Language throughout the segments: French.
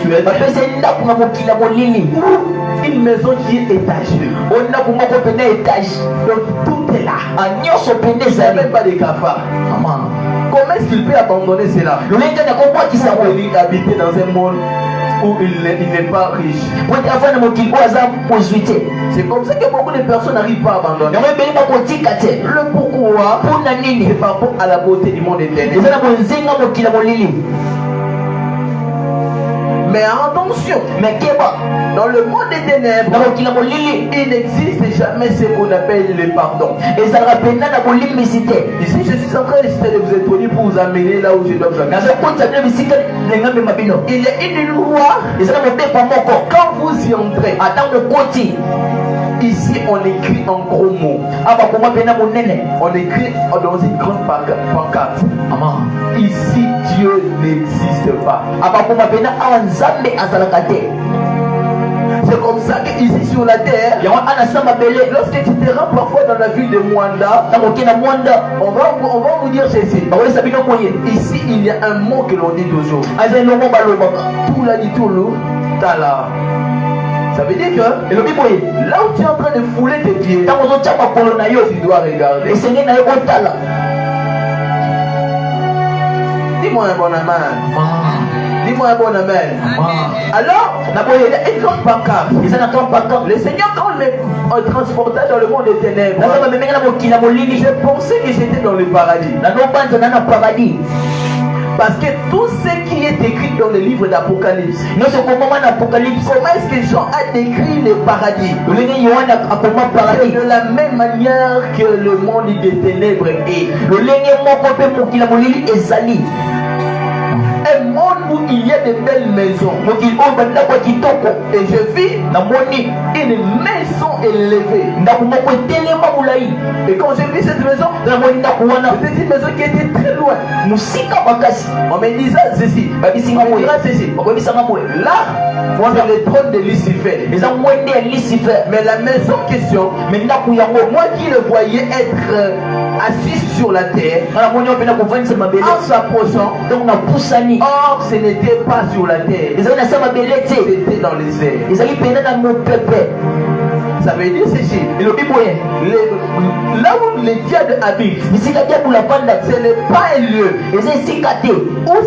spirituelle, une maison qui est étagée. Donc tout est là. Il n'y a même pas de cafards. Comment est-ce qu'il peut abandonner cela? Il habiter dans un monde où il n'est pas riche. C'est comme ça que beaucoup de personnes n'arrivent pas à abandonner. Le pourquoi, c'est par rapport à la beauté du monde éternel. Mais attention, dans le monde des ténèbres, il n'existe jamais ce qu'on appelle le pardon. Ici, je suis en train de vous introduire pour vous amener là où je dois vous amener. Il y a une loi. Quand vous y entrez, ici on écrit en gros mots. On écrit dans une grande pancarte. Ici Dieu n'existe pas. C'est comme ça qu'ici sur la terre, lorsque tu te rends parfois dans la ville de Mwanda, on va vous dire ceci. Ici il y a un mot que l'on dit toujours. Tout là dit tout l'eau, tala. Ça veut dire que là où tu es en train de fouler tes pieds, tu dois regarder. Dis-moi un bon amen. Dis-moi un bon amen. Alors, il y a une grande pancarte. Le Seigneur, quand il me transportait dans le monde des ténèbres, je pensais que j'étais dans le paradis. Parce que tout ce qui est écrit dans le livre d'Apocalypse, comment est-ce que Jean a décrit le paradis? De la même manière que le monde des ténèbres est. Un monde où il y a de belles maisons. Et je vis une maison élevée. Et quand j'ai vu cette maison, c'était une maison qui était très loin. On me disait ceci. Là, c'est le trône de Lucifer. Mais la maison en question, moi qui le voyais être assis sur la terre, en s'approchant, or ce n'était pas sur la terre, c'était dans les airs. Ça veut dire ceci. Là où les diables habitent, ce n'est pas un lieu où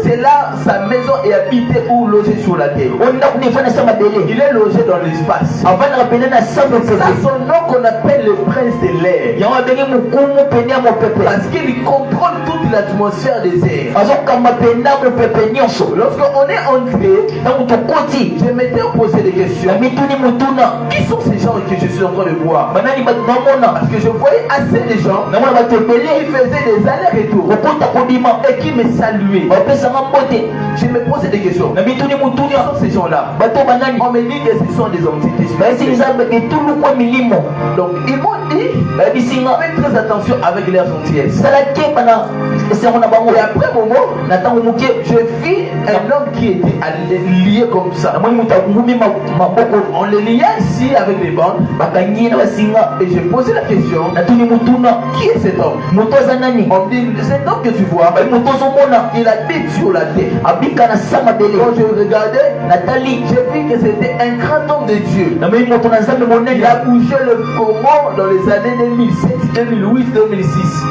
c'est là sa maison est habitée ou logée sur la terre. Il est logé dans l'espace. C'est son nom qu'on appelle le prince de l'air. Parce qu'il contrôle toute l'atmosphère des airs. Lorsqu'on est entré, je m'étais posé des questions. Qui sont ces gens que je suis en train de voir? Parce que je voyais assez de gens qui faisaient des allers-retours et qui me saluaient. Je me posais des questions. Qui sont ces gens-là? On me dit que ce sont des entités. Donc ils m'ont dit, faites très attention avec leur gentillesse. Et après un moment, je vis un homme qui était lié comme ça. On le liait ici avec des bandes. Et j'ai posé la question, qui est cet homme? On me dit, cet homme que tu vois, il habite sur la terre. Quand je regardais, j'ai vu que c'était un grand homme de Dieu. Il a bougé le Congo dans les années 2007, 2008, 2006.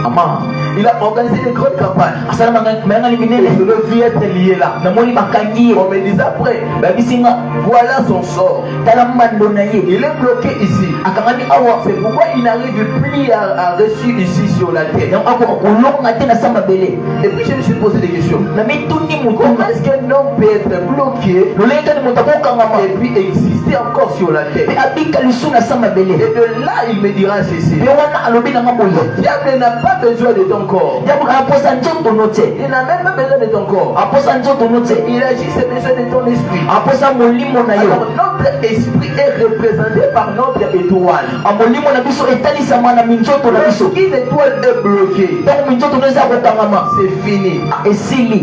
Il a organisé des grandes campagnes. Je le vis être lié là. On me dit après, voilà son sort. Il est bloqué ici. C'est pourquoi il n'arrive plus à réussir ici sur la terre. Et puis je me suis posé des questions. Comment est-ce qu'un homme peut être bloqué et puis exister encore sur la terre? Et de là il me dira ceci. Le diable n'a pas besoin de ton corps. Il n'a même pas besoin de ton corps. Il agit, c'est besoin de ton esprit. Alors notre esprit est représenté par notre étoile. Lorsqu'une étoile est bloquée, c'est fini.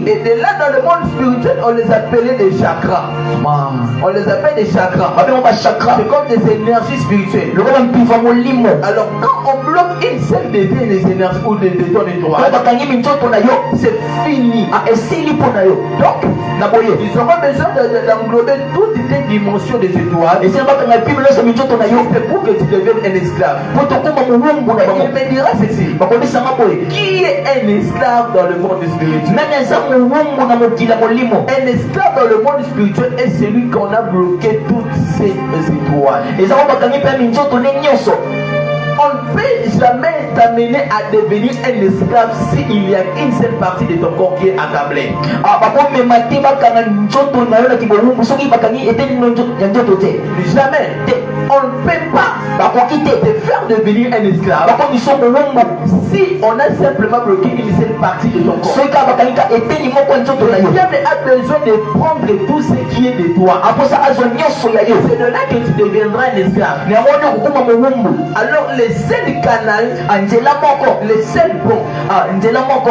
Et de là dans le monde spirituel, on les appelait des chakras. On les appelle des chakras. C'est comme des énergies spirituelles. Alors quand on bloque bloques une seule des énergies ou de ton étoile, c'est fini. Donc, ils auront besoin d'englober toutes les dimensions des étoiles. Et c'est pour que tu deviennes un esclave. Et il me dira ceci: qui est un esclave dans le monde spirituel? Un esclave dans le monde spirituel est celui qu'on a bloqué toutes ces étoiles. On ne peut jamais t'amener à devenir un esclave s'il y a une seule partie de ton corps qui est accablée. Jamais. On ne peut pas te faire devenir un esclave si on a simplement bloqué une seule partie de ton corps. Le diable a besoin de prendre tout ce qui est de toi. C'est de là que tu deviendras un esclave. Alors les seuls canaux, les seuls ponts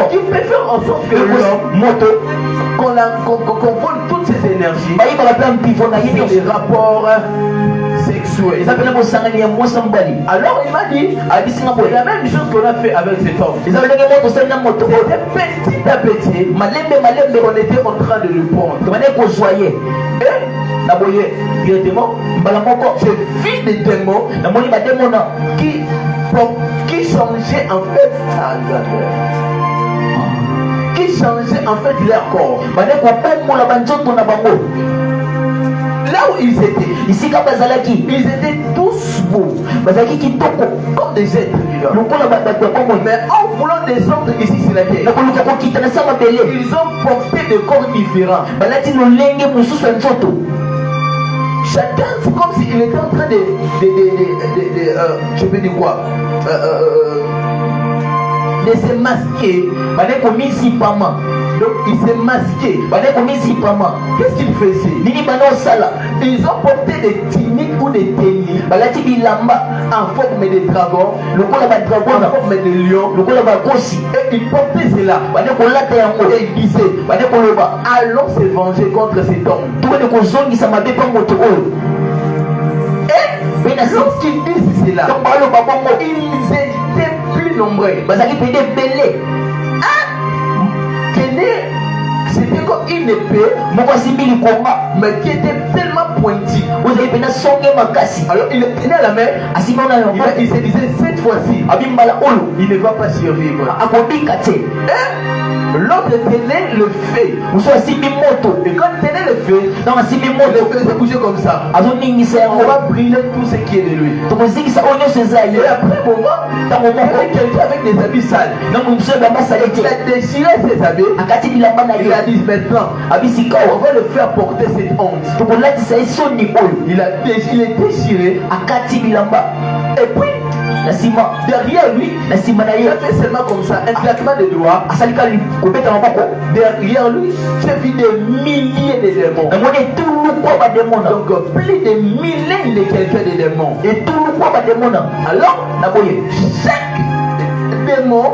qui peut faire en sorte que l'homme qu'on vole toutes ces énergies, c'est les rapports sexuels. Alors il m'a dit, c'est la même chose qu'on a fait avec cet homme. C'était petit à petit, on était en train de le prendre. Et directement, j'ai vu des démons qui changeaient en fait leur corps. Là où ils étaient, ils étaient tous beaux, comme des êtres vivants. Mais en voulant descendre ici sur la terre, ils ont porté des corps différents. Chacun, c'est comme s'il était en train je peux dire quoi, de se masquer. Donc il s'est masqué. Qu'est-ce qu'il faisait? Ils ont porté des tuniques ou des tennis en forme de dragon, en forme de lion. Et ils portaient cela. Et ils disaient, allons se venger contre cet homme. Et lorsqu'ils disent cela, ils étaient plus nombreux. C'était comme une épée, mais qui était tellement pointue. Alors il le tenait à la main. Il se disait, cette fois-ci, il ne va pas survivre. L'autre tenait le feu. Et quand il tenait le feu, il le faisait bouger comme ça. On va brûler tout ce qui est de lui. Et après un moment, il y avait quelqu'un avec des habits sales. Il a déchiré ses habits. Il a dit maintenant, on va le faire porter cette honte. Il est déchiré. Et puis, derrière lui, il a fait seulement comme ça, un claquement de doigts. Derrière lui, j'ai vu des milliers de démons. Donc plus de milliers de quelqu'un de démons. Alors, chaque démon,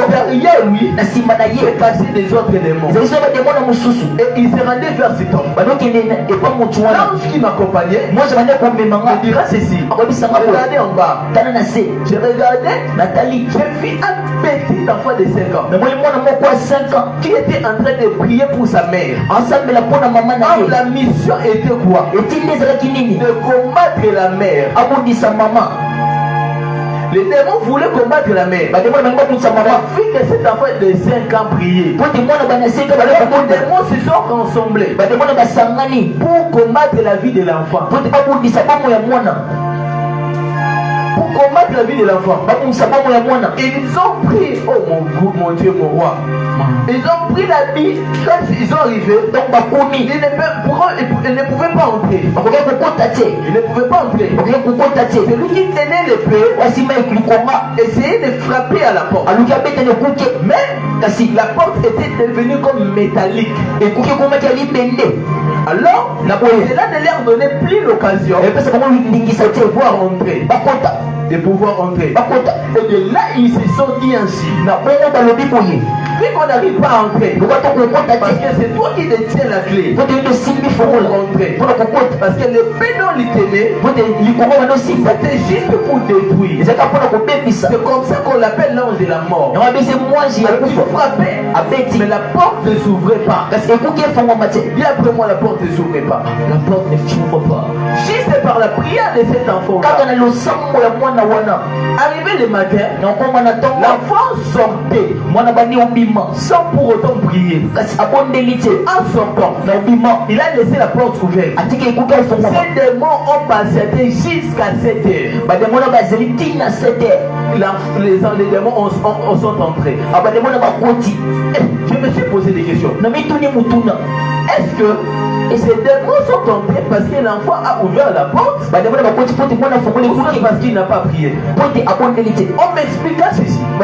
derrière lui, c'est caché des autres démons. Et il se rendait vers cet homme. L'ange qui m'accompagnait me dira ceci. Regardez en bas. J'ai regardé, j'ai vu un petit enfant de 5 ans qui était en train de prier pour sa mère. Alors la mission était quoi? De combattre la mère. Les démons voulaient combattre la mère. Vu que cet enfant de 5 ans priait, les démons se sont rassemblés pour combattre la vie de l'enfant. Pour combattre la vie de l'enfant. Ils ont pris, oh mon Dieu, mon roi. Ils ont pris la vie. Quand ils sont arrivés, ils ne pouvaient pas entrer. Ils ne pouvaient pas entrer. Celui qui tenait l'épée essayait de frapper à la porte. Mais la porte était devenue comme métallique. Alors, cela ne leur donnait plus l'occasion de pouvoir entrer. Et de là, ils se sont dit ainsi. fait qu'on n'arrive pas à entrer. Parce que c'est toi qui détiens la clé. Pour rentrer. Parce que le pédon l'itélé, c'était juste pour détruire. C'est comme ça qu'on l'appelle l'ange de la mort. Il frappait, mais la porte ne s'ouvrait pas. Bien après moi, la porte ne s'ouvrait pas. La porte ne s'ouvre pas. Juste par la prière de cet enfant. Arrivé le matin, l'enfant sortait sans pour autant prier. En sortant, il a laissé la porte ouverte. Ces démons ont passé jusqu'à 7 heures. Les démons sont entrés. Je me suis posé des questions. Est-ce que ces démons sont entrés parce que l'enfant a ouvert la porte ou parce qu'il n'a pas prié? On m'expliqua ceci. À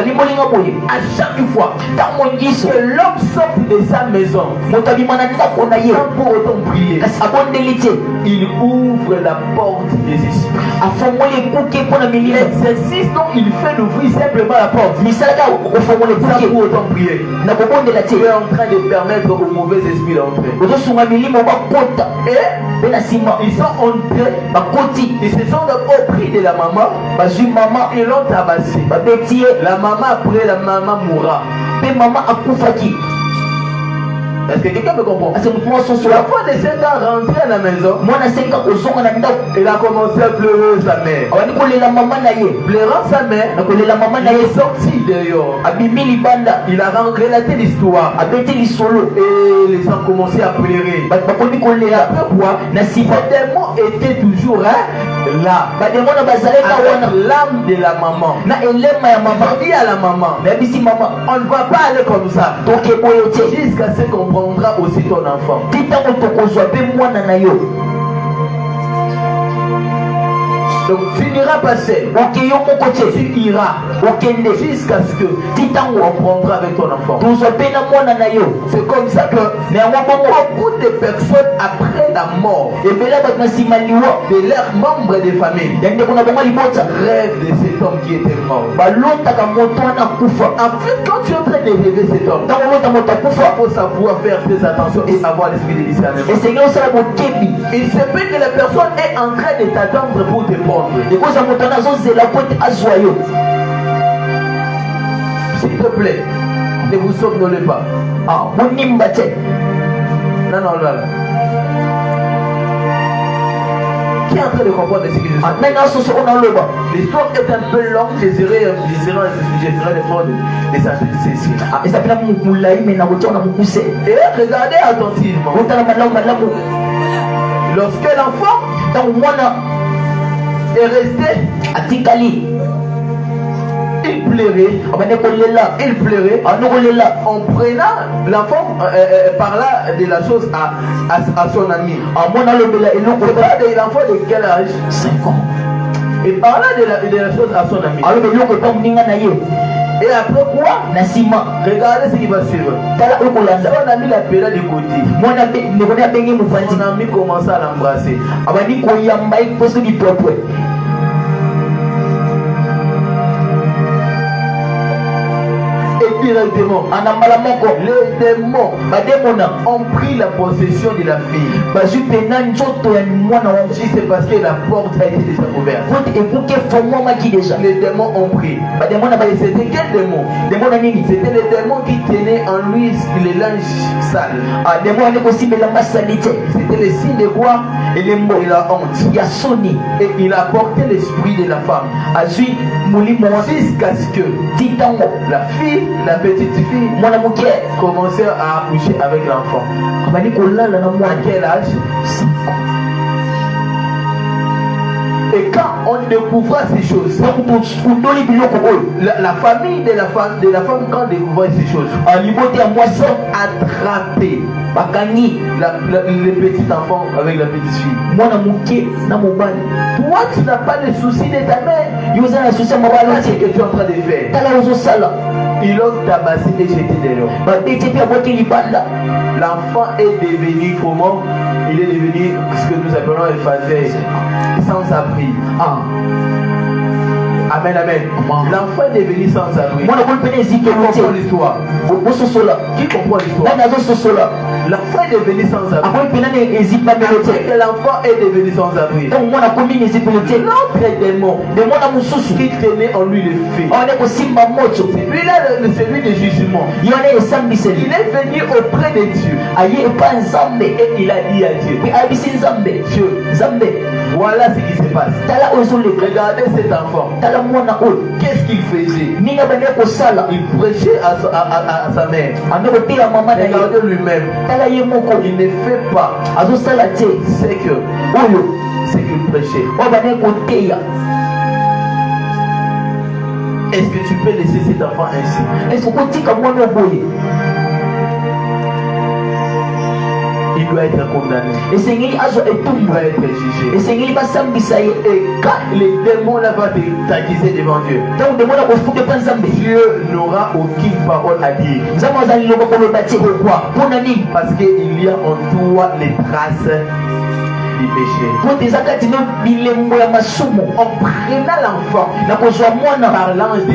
chaque fois que l'homme sort de sa maison sans pour autant prier, il ouvre la porte des esprits. L'exercice dont il fait d'ouvrir simplement la porte sans pour autant prier, il est en train de permettre aux mauvais esprits d'entrer. Et ils sont entrés, ils se sont au prix de la maman, ils l'ont tabassé. La maman après, la maman mourra. Est-ce que quelqu'un me comprend? La fois de 7 ans rentré à la maison, il a commencé à pleurer sa mère. Pleurant sa mère, il est sorti dehors. Il a relaté l'histoire. Et les gens ont commencé à pleurer. Après quoi, les démons étaient toujours là. L'âme de la maman. On dit à la maman, on ne va pas aller comme ça. Jusqu'à ce qu'on prendra aussi ton enfant. Donc tu n'iras pas seul. Tu iras jusqu'à ce que on prendra avec ton enfant. C'est comme ça que beaucoup de personnes après la mort de leurs membres de famille rêvent de cet homme qui était mort. En fait, quand tu es en train de rêver cet homme, il faut savoir faire très attention et avoir l'esprit de discernement. Il se peut que la personne est en train de t'attendre pour te prendre. S'il te plaît, ne vous somnolez pas. Non, là. Qui est en train de comprendre ce que je dis? L'histoire est un peu longue, j'essaierai de prendre des synthétises ici. Et regardez attentivement. Lorsque l'enfant est resté, il pleurait en prenant l'enfant, parla de la chose à son ami. L'enfant de quel âge? 5 ans. Il parla de la chose à son ami. Et après quoi? Regardez ce qui va suivre. Son ami l'appela de côté. Son ami commença à l'embrasser. Directement, les démons ont pris la possession de la fille. C'est parce que la porte a été déjà ouverte. Les démons ont pris. Et c'était quel démon? C'était les démons qui tenaient en lui les linges sales. C'était le signe de quoi? Et la honte. Et il a porté l'esprit de la femme jusqu'à ce que la fille, la petite fille, commençait à accoucher avec l'enfant. À quel âge? 5 ans. Et quand on découvra ces choses, la famille de la femme, quand découvre ces choses, sont attrapés. Le petit enfant avec la petite fille. Toi, tu n'as pas de souci de ta mère. Voilà ce que tu es en train de faire. Ils l'ont tabassé et jeté dehors. L'enfant est devenu comment? Il est devenu ce que nous appelons un father, sans abri. Amen, amen. L'enfant est devenu sans abri. Mwana kulipene Qui comprend zike l'histoire? bososola Qui comprend l'histoire? nani azososola L'enfant est devenu sans abri. akolipene ezipamelo te Que l'enfant est devenu sans abri. ntango mwana akomi ezipelo te L'autre démon de mwana mosusu qui tenait en lui le feu. aone kosimba moto Lui-là, celui de jugement. yo wana esambiseli Il est venu auprès de Dieu. aye epa nzambe Et il a dit à Dieu, pe ayebisi nzambe Dieu, nzambe voilà ce qui se passe. tala oyo ezoleka Regardez cet enfant. tala mwana oyo Qu'est-ce qu'il faisait? nini abandaki kosala Il prêchait à sa mère. ando koteya mama na ye Regardez lui-même. tala ye moko Il ne fait pas azosala te c'est que oyo ce qu'il prêchait. oyo abandaki koteya. Est-ce que tu peux laisser cet enfant ainsi? Est-ce kotika mwana boye Il doit être condamné. esengeli azwa Il etumbu doit être jugé. esengeli basambisa ye Et quand les démons là vont t'accuser devant Dieu, ntango demona kofuka epa nzambe Dieu n'aura aucune parole à dire. nzambe azali loko koloba te mpona nini Parce qu'il y a en toi les traces du péché. po te eza kati no bilembo ya masumu En prenant l'enfant na kozwa mwana par l'ange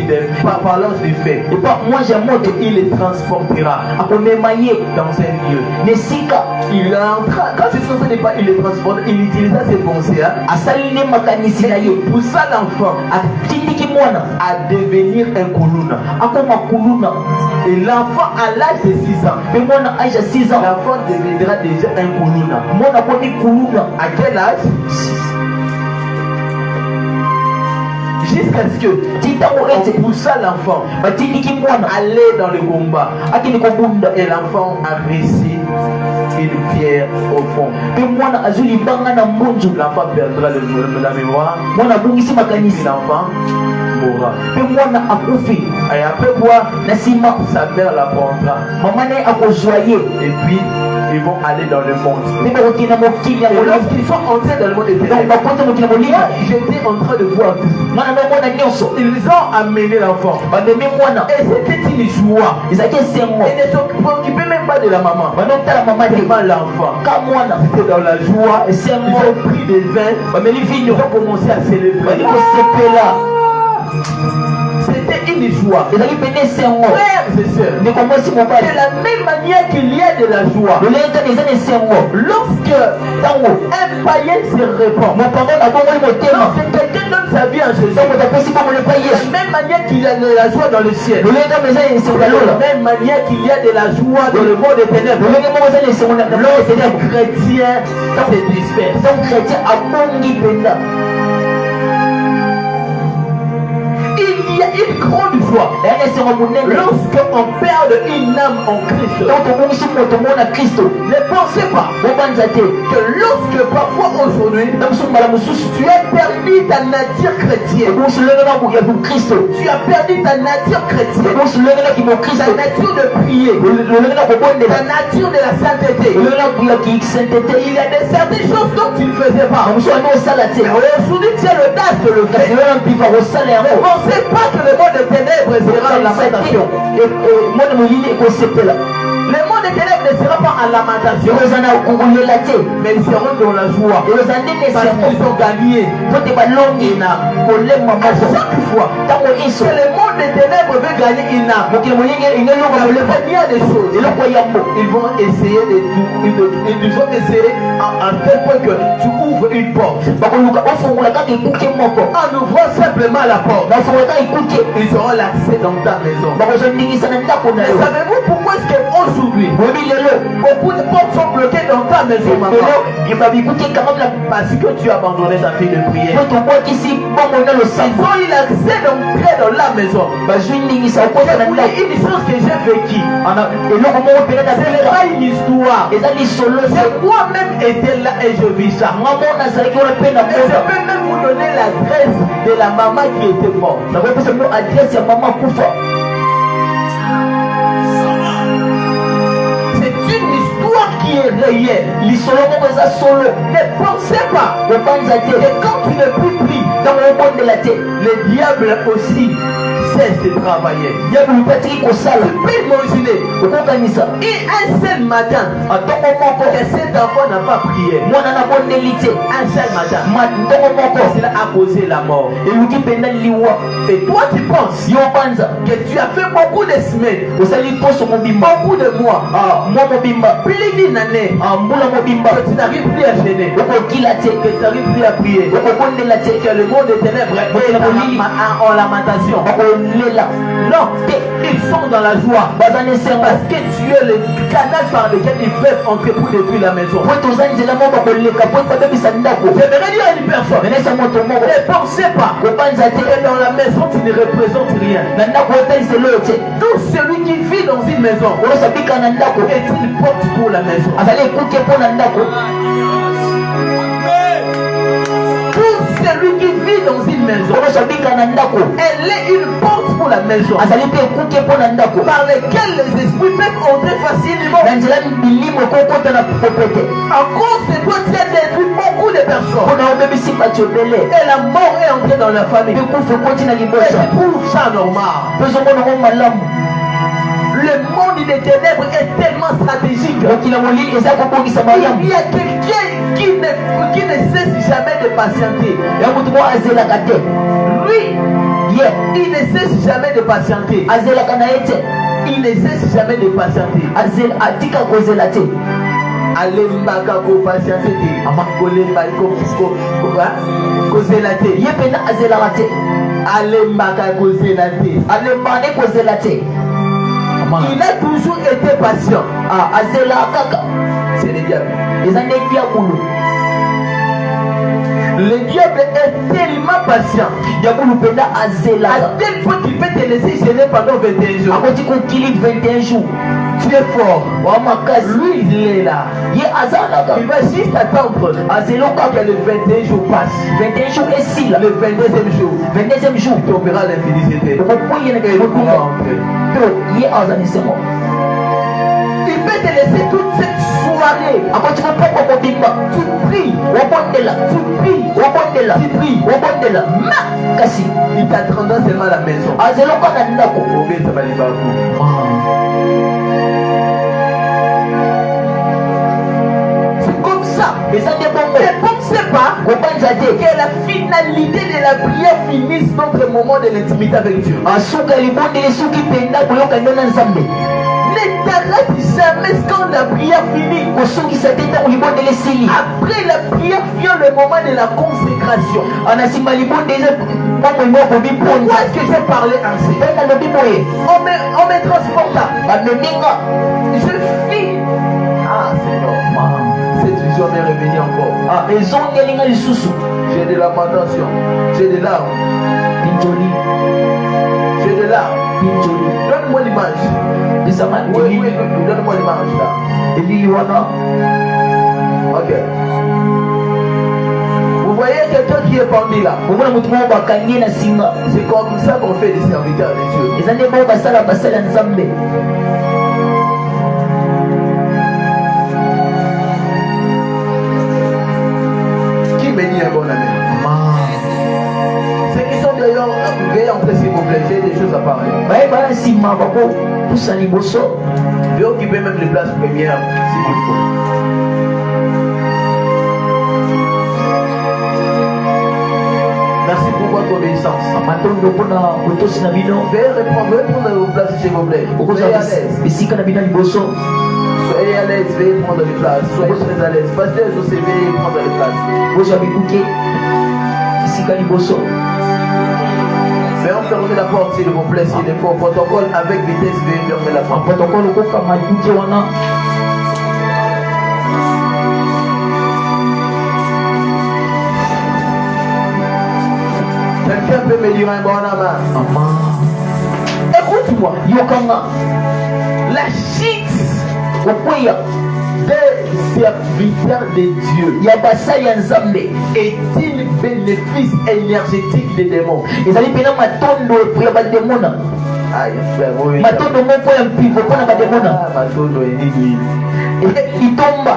du fait, epa mwange ya moto il le transportera akomema ye dans un lieu. na esika Il entra, quand il ne faisait pas, il le transporte, il utilisa ses pensées asali nde makanisi na ye et poussa l'enfant atindiki mwana à devenir un kuluna. akoma kuluna Et l'enfant à l'âge de 6 ans, mpe mwana age ya 6 ans l'enfant deviendra déjà un kuluna. mwana akomi kuluna À quel âge? Jusqu'à ce que ti ntango on ete poussa l'enfant batindiki mwana à aller dans le combat. akende kobunda Et l'enfant a réussi une pierre au fond. mpe mwana azwi libanga na mbonzo L'enfant perdra la mémoire. mwana abungisi Et makanisi l'enfant mourra. mpe mwana akufi Et après quoi, na nsima sa mère l'apprendra. mama naye akozwa ye Et puis, ils vont aller dans le monde. mpe bakokende na mokili ya Et molimo lorsqu'ils sont entrés dans le monde donc éternel, bakonza mokili ya molimo j'étais en train de voir tout. mwana nomona nyonso Ils ont amené l'enfant. bamemi mwana Et c'était une joie. ezalaki esengo Ils ne se préoccupaient même pas de la maman. banotala mama te Tellement l'enfant. ka mwana C'était dans la joie. Ils esengo ont pris des vins. bameli Ils vinyo ont commencé à célébrer. bali kosepela C'était une joie. ezalaki pene esengo Frères et sœurs, ndeko mwasi de mobali la même manière qu'il y a de la joie, lolenge tani eza na esengo lorsque ntango un païen se répand, mopango abongoli motema lorsque quelqu'un donne sa vie à Jésus, ntango tapesi bongo lepa de la yesu même manière qu'il y a de la joie dans le ciel, lolenge tani eza na esengo na de la lola même manière qu'il y a de la joie dans le monde des ténèbres, lolenge moko eza na esengo na lola les esengo chrétiens se dispersent. donc chrétien abongi mpenza Il y a une grande joie eza na esengo monene lorsqu'on perd une âme en Christ. ntango tobongisi moto mona kristo Ne pensez pas bobanza te que lorsque parfois aujourd'hui na mosusu mbala mosusu tu as perdu ta nature chrétienne, ebongisi lolenge ya bokristo tu as perdu ta nature chrétienne, ebongisi lolenge na ta kimokristo nature de prier, lolenge na ta kobondela nature de la sainteté. lolenge ya kisainteté Il y a de certaines choses dont tu ne faisais pas. na mosusu wana osala te Mais aujourd'hui, tu as l'audace de le kasi faire. lolenge mpiva kosala Ne yango pensez pas que le monde des ténèbres sera en lamentation. mwana molili ekosepela Le monde des ténèbres ne sera pas en lamentation, ekozala na kokolela te mais ils seront dans la joie. ekozala ndenge Parce esengo qu'ils ont gagné. po te balongi na kolema À moko chaque fois ntango iso que le monde des ténèbres veut gagner une âme, mokili molingi engelonga la molema première des choses, eloko yambo ils vont essayer ils vont essayer à tel point que tu ouvres une porte. bakoluka ofungola kaka ekuke moko En ouvrant simplement la porte, bafungola kaka ekuke ils auront l'accès dans ta maison. bakozwa ndingisa na ndako na Mais yo savez-vous pourquoi est-ce qu'aujourd'hui, boyebi lelo beaucoup de portes sont bloquées dans ta maison, maman? lelo babikuke kangam na Parce que tu as abandonné ta fille de prière. po tobwakisi bongo na Ils losango ont eu l'accès d'entrer dans la maison. bazwi ndingisa okota na C'est ndako une chose que j'ai vécue. eloko moko mpena na Ce n'est bika pas une histoire. eza lisolo te J'ai moi-même été là et je vis ça. nga moko nazalaki wana mpe na Et je mona peux même vous donner l'adresse de la maman qui était morte. nakopesa bino adrese ya mama kufa C'est une histoire qui est réel. lisolo moko eza solo. Ne pensez pas Kopanza te. que quand tu ne pries, Ntango obondela te. le diable aussi cesse de travailler. Diable lupatiki kosala. Tu peux imaginer, Okokanisa. et un seul matin, Ntongo moko. que cet enfant n'a pas prié. Mwana na bondeli te. Un seul matin, Ntongo moko. cela a causé la mort. Eluki mpenza liwa. Et toi, tu penses Yo panza. que tu as fait beaucoup de semaines, Osali poso mobimba. beaucoup de mois, Mwa mobimba. plus d'une année, Mbula mobimba. que tu n'arrives plus à gêner, Okokila te. que tu n'arrives plus à prier, Okobondela te. que le monde des ténèbres est en lamentation. Okolela. Non, ils sont dans la joie Baza nesengo. parce que tu es le canal par lequel ils peuvent entrer pour détruire la maison. Po toza nzela moko koleka po babebisa ndako. J'aimerais dire à une personne, Menesa moto moko. ne pensez pas Kopanza te. que dans la maison tu ne représentes rien. Na ndako otaiselo te. Tout celui qui vit dans une maison Olosabika na ndako. est une porte pour la maison. Azali ekuke mpo na ndako. Tout celui qui vit dans une maison, Olosabika na ndako. elle est une porte pour la maison Azali mpe ekuke mpo na ndako. par laquelle les esprits peuvent entrer facilement. Na nzela milimo ekokota na popote. À cause de toi, tu as détruit beaucoup de personnes. Mpo na obebisi bato ebele. Et la mort est entrée dans la famille. Mpe kufa ekoti na Et liboso. c'est pour ça normal. Mpe ozomona ngo malamu. Le monde des ténèbres est tellement stratégique. mokili ya molili eza kobongisa malamu. Il y a quelqu'un qui ne cesse jamais de patienter. ya motu moko azelaka te. Lui, ye il ne cesse jamais de patienter. azelaka na ye te. Il ne cesse jamais de patienter. atika kozela te. Alembaka ko patienter te. Amakolemba kozela te. ye mpena azelaka te. Alembaka kozela te. alembaka ne kozela te. Il a toujours été patient. azelaka kaka. C'est le diable. eza nde diabulu. Le diable est tellement patient. diabulu mpena À azelaka. tel point qu'il peut te laisser gêner pendant 21 jours. akoti kokili 21 jours. Tu es fort. wa makasi. Lui, il est là. ye azalaka. Il va juste attendre azeloka que le 21 jours passe. 21 jours esila. Le 22e jour, 22e jour tu tombera l'infélicité. okopoyenaka Et tu pourras eloko entrer. to ye azanisengo. Il peut te laisser toute cette soirée. akoti kopokwa kobimba. Tu pries, wabondela. tu pries, wabondela. tu pries. wabondela. kasi Il t'attendra seulement à la maison. azeloka na ndako. Obéis à Balibakou. C'est comme ça. eza nde bongo. Ne pensez pas kobanza te. que la finalité de la prière finisse notre moment de l'intimité avec Dieu. asuka libondeli soki mpenza koyoka nde na nzambe. Ne t'arrête jamais quand la prière finit. kosungisa te ntango libondeli esili. Après la prière vient le moment de la consécration. na nsima libondeli eza bongo moko Pourquoi bibonza. est-ce que j'ai parlé ainsi? mpe nalobi boye. On me transporta. bameminga. Je fis. Ah, Seigneur. Cette vision m'est revenue encore. ezongelinga lisusu. J'ai de lamentation. J'ai des larmes. pinjoli. J'ai des larmes. pinjoli. Donne-moi l'image. ezanga Oui, donne-moi l'image là. elili wana. Ok. Vous voyez quelqu'un qui est pendu là. omona motu moko bakangi na singa. C'est comme ça qu'on fait des serviteurs de Dieu. eza nde bao basala basala nzambe. Qui me dit un bon ami? Ceux qui sont d'ailleurs, veuillez entrer s'il vous plaît, j'ai des choses à parler. bayeba nsima bakopusa liboso. Veuillez occuper même les places premières s'il vous faut. Merci pour votre obéissance. matondo mpona kotosi na bino. Veuillez prendre vos places s'il vous plaît. Soyez à l'aise. esika na bino ya liboso. Soyez à l'aise, veuillez prendre les places. Soyez très à l'aise. Pasteur José, veuillez prendre les places. kozwa bikuke esika liboso. Veuillez fermer la porte s'il vous plaît, s'il est faut. Protocole avec vitesse, veuillez fermer la porte. protokole okokama bikuke wana. Quelqu'un peut me dire un bon amen? mama Écoute-moi. yokanga. La chute kokweya des serviteurs de Dieu ya basali ya nzambe est une bénéfice énergétique des démons. ezali mpena matondo ya bademona. Aïe, frère, oui. matondo moko ya mpivo mpona bademona. Matondo et nini. litomba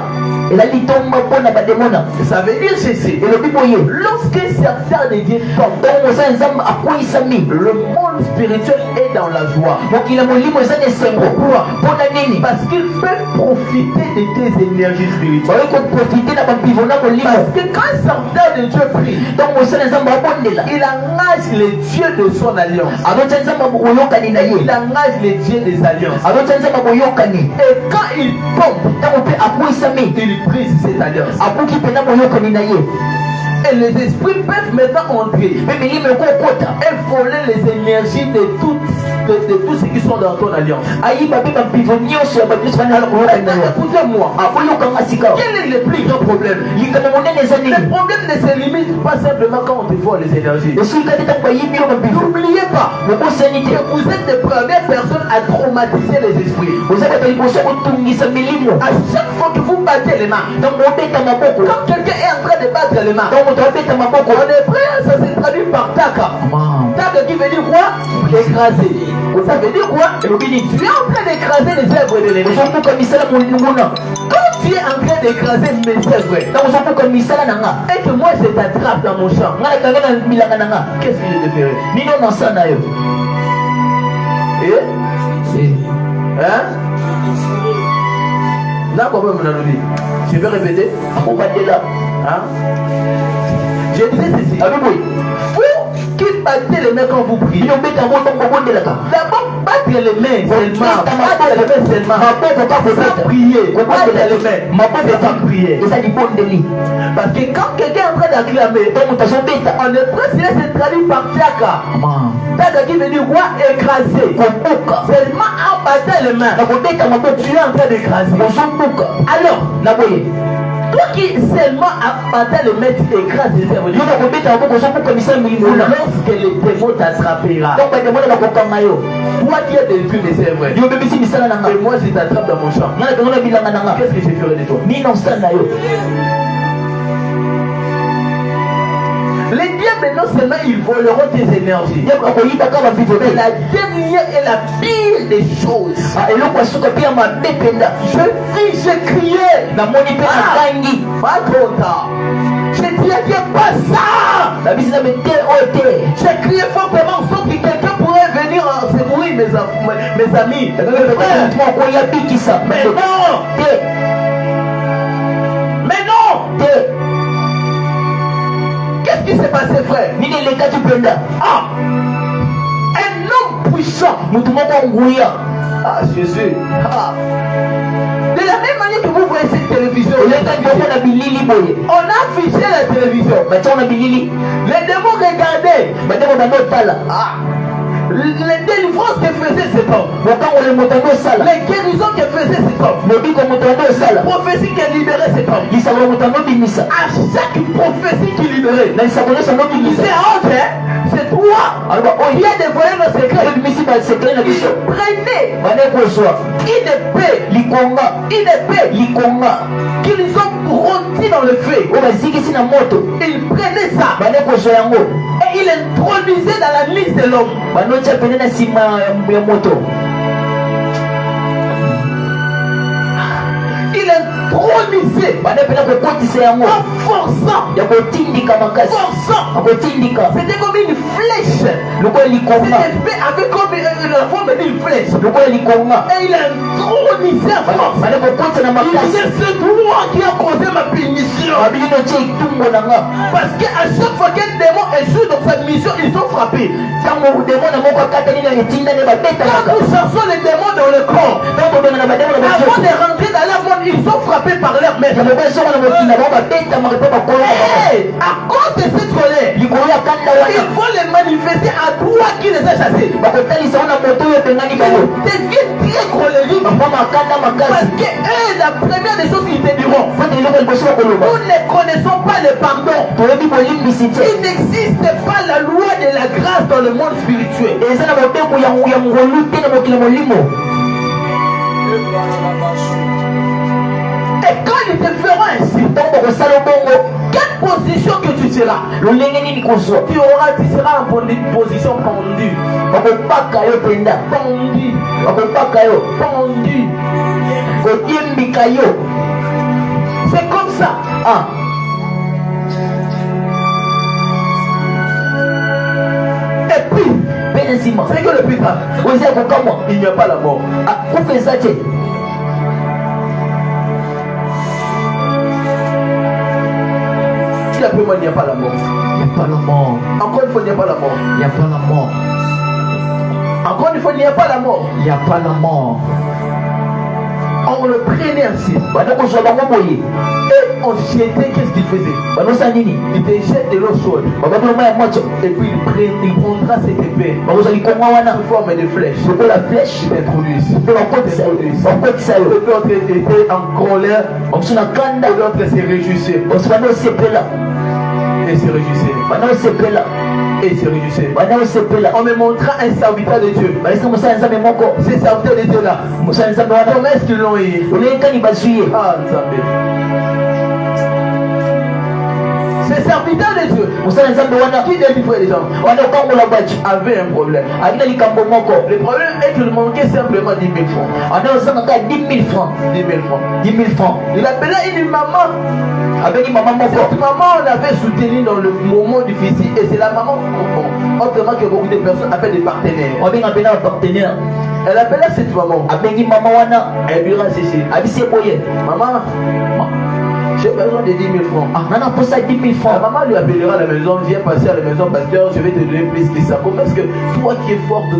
ezali litomba mpona bademona. Ça veut dire ceci. elobi boye Lorsqu'un serviteur de Dieu tombe, ntango mosala nzambe akweyisami le monde spirituel est dans la joie. mokili ya molimo eza na esengo. mpona nini? Parce qu'il peut profiter de tes énergies spirituelles. baye koprofite na babivo na molimo. Parce que quand un serviteur de Dieu prie, ntango mosala nzambe abondela il engage les dieux de son alliance. azotya nzambe boyokani na ye. Il engage les dieux des alliances. azotya nzambe boyokani. Et quand il tombe, ntango mpe akweyisami il brise cette alliance. abuki mpena boyokani na ye. Et les esprits peuvent maintenant entrer mpe milimo ekokota et voler les énergies de tous ceux qui sont dans ton alliance. ayiba mpe babivo nyonso ya babiso banala koyokani na yo. Écoutez-moi, aboyokanga sika quel est le plus grand problème? likambo monene eza Le nini? problème ne se limite pas simplement quand on te vole les énergies. esika te ntango bayibi yo babivo N'oubliez pas bokosani te. que vous êtes les premières personnes à traumatiser les esprits. oza bato liboso kotungisa milimo. À chaque fois que vous battez les mains, ntango obeta maboko quand quelqu'un est en train de battre les mains, ntango moto abeta maboko en hébreu, ça se traduit par taka. Taka qui veut dire quoi? Écraser. Ça veut dire quoi? Tu es en train d'écraser les œuvres de l'ennemi. ozobuka misala molinguna. Quand tu es en train d'écraser mes œuvres ntango ozobuka misala na nga et que moi je t'attrape dans mon champ, nga nakanga na milanga na nga qu'est-ce que je te ferai? nini onasa na yo? Hein? Là, comment vous l'avez dit? Je vais répéter. akobandela Hein? Je disais ceci. abiboyi Vous qui battez les mains quand vous priez, bino obeta yango ntango obondelaka d'abord battre les mains seulement. Battre les mains seulement. maboko ka Sans kobeta prier. Battre les mains. maboko C'est sans prier. eza libondeli. Parce que quand quelqu'un est en train d'acclamer, ntango moto azobeta en hébreu, cela se traduit par Tiaka. Tiaka qui veut dire quoi? Écraser. kobuka Seulement en battant les mains, na kobeta maboko tu es en train d'écraser. ozobuka Alors, na boye toi qui seulement à battre les mains, tu écrases les œuvres. yo na kobeta maboko ozobuka misala milimona. Lorsque le démon t'attrapera, ntango bademona bakokanga yo toi qui as détruit mes œuvres, yo obebisi misala na nga et moi je t'attrape dans mon champ, nga nakanga na bilanga na nga qu'est-ce que je ferai de toi? nini na osala na yo? Les diables, non seulement ils voleront tes énergies, ntango akoyibaka babivo mais te la dernière et la pire des choses, eloko ya suka mpe ya mabe mpenza je prie, je criais, namoni mpe nakangi pas trop tard, je disais pas ça, nabisi na mete oyo te j'ai crié fortement sauf que quelqu'un pourrait venir secourir mes amis, mes frères. moto akoya bikisa Mais non, te mais non, te qu'est-ce qui s'est passé, frère? nini elekaki mpenza Ah, un homme puissant. motu moko nguya Ah, Jésus. Ah. De la même manière que vous voyez cette télévision, olekaki bongo na bilili boye on a affiché la télévision. batiako na bilili Les démons regardaient. badeko bando otala Ah. Les délivrances que faisait cet homme. mokangola moto ando osala Les guérisons que faisait cet homme. lobiko moto ando La osala prophétie qui libérait cet homme. lisango moto ando bimisa À chaque prophétie qui libérait, na lisango nyonso ando il bimisa disait, oh, c'est toi. aloba oyo Il y a dévoilé nos secrets. obimisi basekre na biso Prenez bane kozwa une épée. likonga Une épée likonga qu'ils ont rôti dans le feu. oyo bazikisi na moto Ils prenaient ça bane kozwa yango et ils l'intronisaient dans la liste de l'homme. banotia pene na nsima ya moto Il intronisait bane pene kokotisa yango en forçant. ya kotindika makasi Forçant. akotindika C'était comme une flèche. lokola Cette likonga épée avait comme la forme d'une flèche. lokola likonga Et il intronisait en force. bane kokotisa na Il makasi disait, c'est toi qui as causé ma punition. babili notia etumbo na nga Parce qu'à chaque fois qu'un démon échoue dans sa mission, ils sont frappés. ntango demona moko akatani na etindani Quand babetanaka nous cherchons les démons dans le corps, ntango tobenga na bademo na avant bato de rentrer dans leur monde, ils sont frappés par leur maître. ya mobali soko na mokili na bango babetamaka mpe bakolo Hey, à cause de cette colère, likolo ya kanda ils wana vont les manifester à toi qui les a chassés. bakotalisa wana moto oyo epengani bango Ils deviennent très colériques bamwa makanda parce makasi que eux, la première des choses qu'ils te diront, fote eloko liboso bakoloba nous ne connaissons pas le pardon. toyebi bolimbisi te Il n'existe pas la loi de la grâce dans le monde spirituel. eza na mobeko ya ngolu te na mokili molimo Et quand ils te feront ainsi, ntango bakosala bongo quelle position que tu seras? lolenge nini kozwa Tu seras en position pendue. bakopaka yo mpenza Pendue. bakopaka yo Pendue. kodiembika yo. C'est comme ça. Ah, Et puis, pene nsima c'est que le plus grave, oza kokamwa il n'y a pas la mort. akufa eza te. Si après moi, il n'y a pas la mort. Il n'y a pas la mort. Encore une fois, il n'y a pas la mort. Il n'y a pas la mort. Encore une fois, il n'y a pas la mort. Il n'y a pas la mort. On le prenait ainsi. Bana kozwa bango boye. Et on jetait, qu'est-ce qu'il faisait? Banosa nini? Il te jette de l'eau chaude. Bababilo ya moto. Et puis il prendra cette épée Bakozwa likonga wana. sous forme de flèche. Lokola flèche. Il t'introduise. Mpe bakotisa yo. Bakotisa yo. L'autre était en colère. Bakosu na kanda. L'autre se réjouissait. Bakosu bana osepela. Et se réjouissait. Bana osepela. Et se réjouissait. Bana osepela. On me montra un serviteur de Dieu. Balesa mosala nzambe moko. Ces serviteurs de Dieu là. Mosala nzambe wana. Comment est-ce qu'ils l'ont eu? Olekani bazwi ye. Ah, Nzambe. Ces serviteurs de Dieu Mosala nzambe wana. qui délivraient les gens Wana okangola batu. avaient un problème. Alina likambo moko. Le problème est qu'il manquait simplement 10 000 francs. Ana ozanga kaka 10 000 francs. 10 000 francs. 10 000 francs. Il appelait une maman. Abengi mama moko. Cette maman, on l'avait soutenue dans le moment difficile. Et c'est la maman, autrement que beaucoup de personnes appellent des partenaires. Obenga pena partenaire. Elle appelait cette maman. Abengi mama wana. Elle lui a cessé. Abise boye. Maman, j'ai besoin de 10 000 francs. Ah, nana posa 10 000 La francs. maman lui appellera à la maison, viens passer à la maison, pasteur, je vais te donner plus que ça. Comment est-ce que toi qui es forte,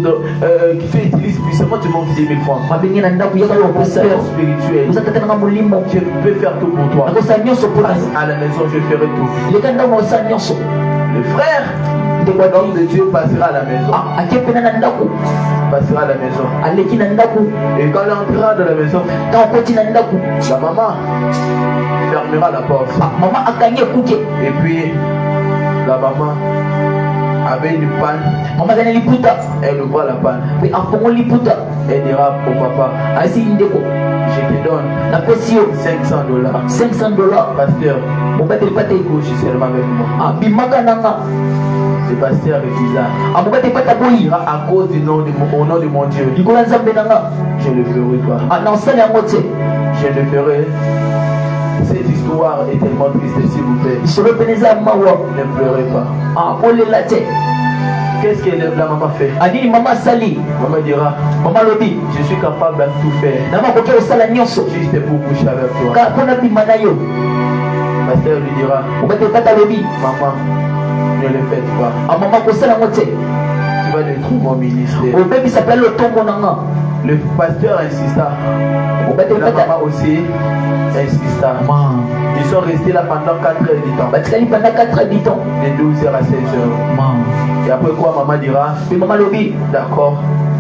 qui tu utilises puissamment, tu manques 10 000 francs? Abengi na ndako yaka yo Père posa. spirituel, Oza tata nanga molimo. je peux faire tout pour toi. Akosa nyonso pona. Passe à la maison, je ferai tout. Leka ndako osa nyonso. Le frère, l'homme de Dieu passera à la maison. Ah, ake pena na ndako. Passera à la maison. Aleki na ndako. Et quand elle entrera dans la maison, Tant okoti na ndako. la maman fermera la porte. Ah, mama akangi ekuke. Et puis, la maman avait une panne. Mama zana liputa. Elle ouvra la panne. Pe afongo liputa. Elle dira au papa, Asi ndeko. je te donne Napesi yo $500. $500. Pasteur, Mobateli pata eko. couche seulement avec moi. Ah, bimaka nanga. Le pasteur refusa. Ah, mobateli pata Il boyi. dira à cause du nom de au nom de mon Dieu, Likola nzambe nanga. je le ferai toi. Ah, na osala yango te. Je le ferai. Cette histoire est tellement triste, s'il vous plaît. Isolo pene eza mawa. Ne pleurez pas. Ah, olela te. Qu'est-ce que la maman fait? Adini mama sali. Maman dira, Mama lobi. je suis capable de tout faire, Nama koke osala nyonso. juste pour coucher avec toi. Ka pona bima na yo. Pasteur lui dira, Mobateli pata lobi. maman, ne le faites pas. Ah, mama kosala yango te. Tu vas détruire mon ministère. Obebisa pele lotombo nanga. Le pasteur insista. Mobateli La pata. maman aussi insista. Ma. Ils sont restés là pendant 4 heures du temps. Batikali pendant 4 habitants. De 12h à 16h. Ma. Et après quoi, maman dira, Pe mama lobi. d'accord,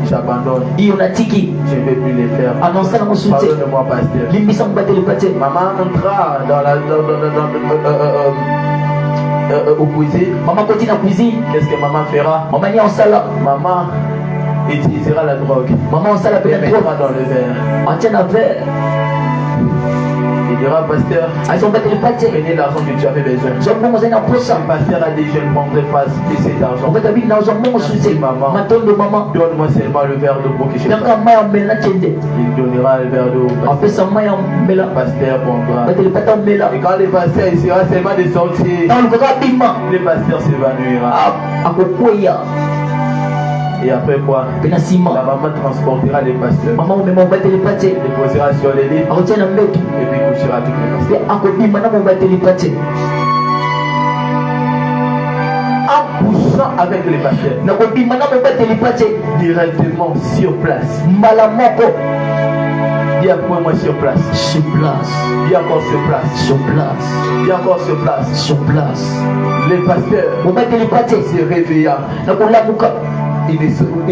j'abandonne. Iyo na tiki. Je ne vais plus les faire. Annonce na mosuite. Pardonne-moi, pasteur. Limbisa mobateli pate. Maman entra dans la au cuisine. Mama koti na cuisine. Qu'est-ce que maman fera? Mama nia osala. Maman utilisera la drogue. Mama osala Et pe na mettra trop. dans le verre. Atia na verre. Il dira, pasteur, Azo mobateli pate. prenez l'argent que tu avais besoin. Zo mbongo zali na posa. Le pasteur a dit, je ne prendrai pas cet argent. Obeta bi na zo mbongo sute. Maman. Matondo mama. Donne-moi seulement le verre d'eau pour que je Nanga fasse. maya mbela kende. Il donnera le verre d'eau. Apesa maya mbela. Le pasteur prendra. Bateli pata mbela. Et quand le pasteur essaiera seulement de sortir, Na lukoka bima. le pasteur s'évanouira. Akokoya. Et après quoi? Pe na La sima. maman transportera le pasteur. Mama omema mobateli pate. Le posera sur les lits Akotia na mbetu. et puis couchera avec le pasteur. Pe akobima na mobateli pate. En couchant avec le pasteur, Nakobima na mobateli pate. directement sur place. Mbala moko. Dis après moi sur place. Sur place. Dis encore sur place. Sur place. Dis encore sur place. Sur place. Le pasteur Mobateli pate. se réveilla. Nakolamuka. Il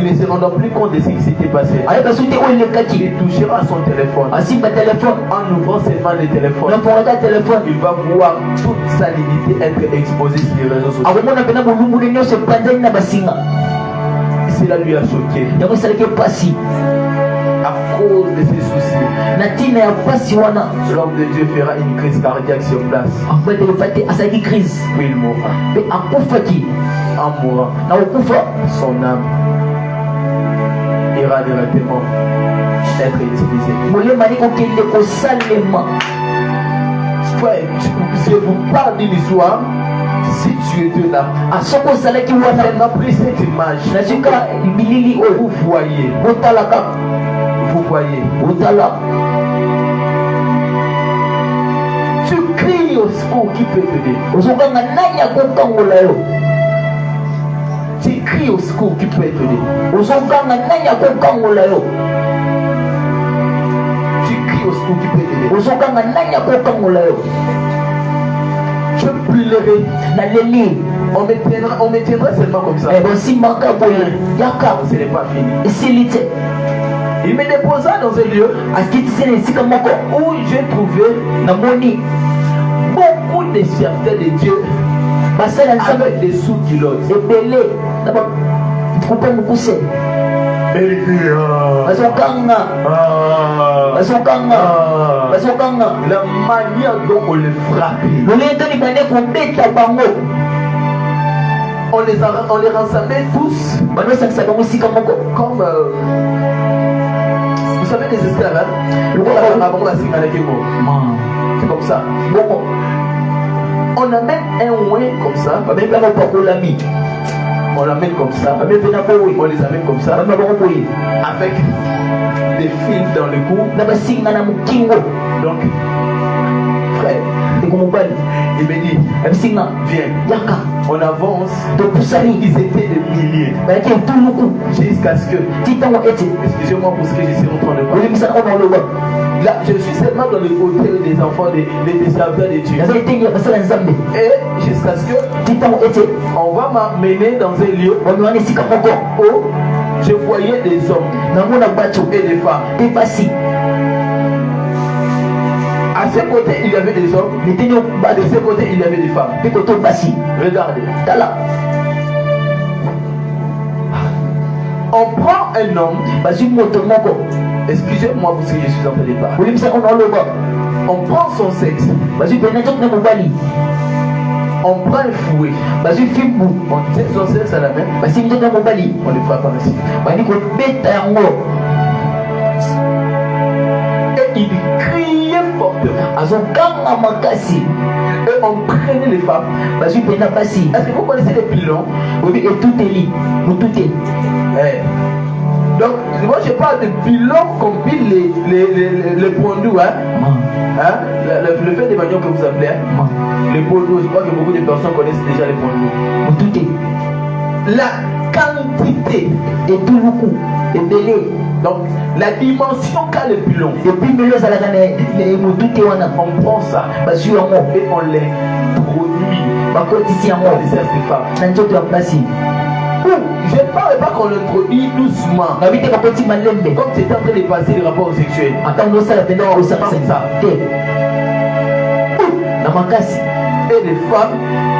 ne se rendra plus compte de ce qui s'était passé. Ayeba sute oyo elekaki. Il touchera son téléphone. Asimba téléphone. En ouvrant seulement le téléphone, Nafongaka téléphone. il va voir toute sa dignité être exposée sur les réseaux sociaux. akomona pena bolungulu nyonso epanzani na basinga. Cela lui a choqué. yango esalaki pasi. À cause de ses soucis, na ntina ya pasi wana l'homme de Dieu fera une crise cardiaque sur place. akwetele pate asalaki crise Puis il mourra. mpe akufaki. En mourant, na kokufa son âme ira directement être utilisé. molema ni kokende kosalema. Frère, je vous parle d'une histoire. Si tu étais là, asoko ozalaki wana elle m'a pris cette image. nazwika bilili oyo Vous voyez, botalaka vous voyez. botala. Tu cries au secours, qui peut t'aider? ozokanga nani akokangola yo? Tu cries au secours, qui peut t'aider? ozokanga nani akokangola yo? Tu cries au secours, qui peut t'aider? ozokanga nani akokangola yo? Je pleurerai. naleli On me tiendra seulement comme ça. bosimbaka boye yaka Ce n'est pas fini. esili te. Il me déposa dans un lieu akitisi na esika moko où j'ai trouvé namoni beaucoup de serviteurs de Dieu basala nzambe avec des sous-culottes. ebele na bakupa mokuse bazokanga bazokanga La manière dont on les frappe, lolenge libande kobeta bango on les rassemblait tous bazosangisa bango esika moko comme vous savez les esclaves, hein? C'est comme ça. bongo On amène un ouin comme ça, babembe bapakolami on l'amène comme ça, babembe na boye on les amène comme ça, babembe bango boye avec des fils dans le cou. na basinga na mokingo Donc, frère, ndeko mobali il me dit, babisinga viens, yaka on avance. topusani Ils étaient des milliers bayaki etuluku jusqu'à ce que, ti ntango ete excusez-moi pour ce que je suis en train de parler. olimbisana ono oloba Là, je suis seulement dans le côté des enfants, des serviteurs de Dieu. naza etengi ya basala nzambe Et jusqu'à ce que ti ntango ete on va m'amener dans un lieu bamiwana esika moko où je voyais des hommes namona bato et des femmes. mpe basi À ce côté, il y avait des hommes. leteni De bato ce côté, il y avait des femmes. mpe koto basi Regardez. tala On prend un homme. bazwi moto moko Excusez-moi pour ce que je suis en train de parler. olimbisana ono oloba On prend son sexe. bazwi pene nzoto na mobali On prend un fouet. bazwi fimbu On tient son sexe à la main. basimbi nzoto na mobali On le frappe par ici. bandi kobeta yango Et il criait fortement. azokanga makasi Et on prenait les femmes. bazwi pena basi Est-ce que vous connaissez les pilons? obi etuteli motute Eh. Donc, moi je parle de pilons qu'on pile les pondous. Hein? Hein? Le fait des manions que vous appelez. Hein? Les pondous, je crois que beaucoup de personnes connaissent déjà les pondous. motute La quantité. etuluku ebele Donc, la dimension qu'a le pilon. epimelo ezalaka na motute wana On prend ça bazwi yango et on les produit. bakotisi yango On les sert des femmes. na nzoto ya basi Je ne parle pas qu'on le produit doucement. nabi te bakoti malembe Comme c'est en train de passer le rapport sexuel. atango osala pene osakisa te na makasi Et les femmes